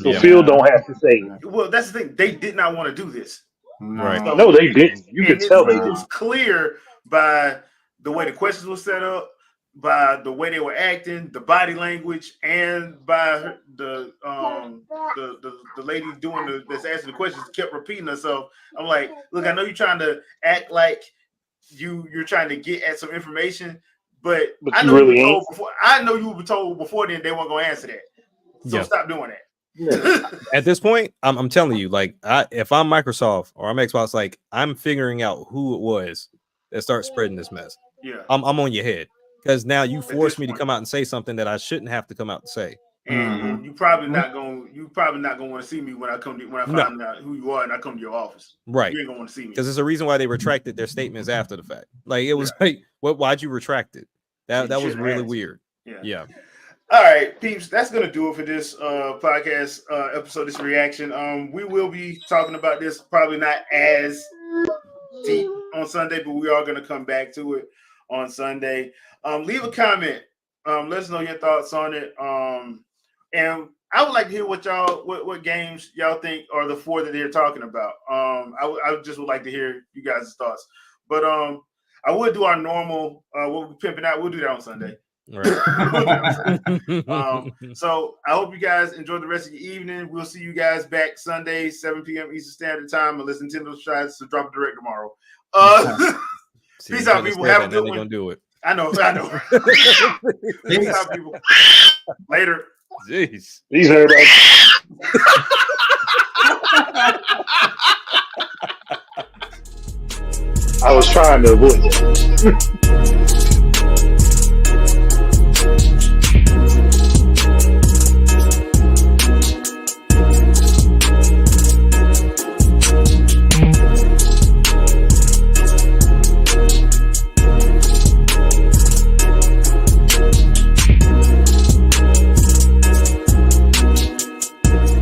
Yeah. Phil don't have to say it. Well, that's the thing. They did not want to do this. Right. So, No, they didn't. You could tell they it didn't. was clear by the way the questions were set up, by the way they were acting, the body language, and by the lady doing that's asking the questions kept repeating herself. I'm like, look, I know you're trying to act like you're trying to get at some information, but I know really you were ain't. told before. I know you were told before then they weren't going to answer that. So stop doing that. Yeah. At this point, I'm telling you, like, if I'm Microsoft or I'm Xbox, like, I'm figuring out who it was that started spreading this mess. Yeah, I'm on your head because now you forced me to come out and say something that I shouldn't have to come out and say. And you probably not gonna want to see me when I find out who you are and I come to your office. Right. You ain't gonna want to see me because there's a reason why they retracted their statements after the fact. Like, it was like, why'd you retract it? That was really weird. Yeah. All right, peeps, that's going to do it for this podcast episode, this reaction. We will be talking about this probably not as deep on Sunday, but we are going to come back to it on Sunday. Leave a comment. Let us know your thoughts on it. And I would like to hear what games y'all think are the 4 that they're talking about. I just would like to hear you guys' thoughts. But I would do our normal, what we're pimping out. We'll do that on Sunday. Right. So I hope you guys enjoy the rest of your evening. We'll see you guys back Sunday, 7 p.m. Eastern Standard Time, unless Nintendo tries to drop a direct tomorrow. Peace out, people. Have a good one. Gonna do it. I know. Peace out, people. Later. Jeez. Peace, everybody. I was trying to avoid that.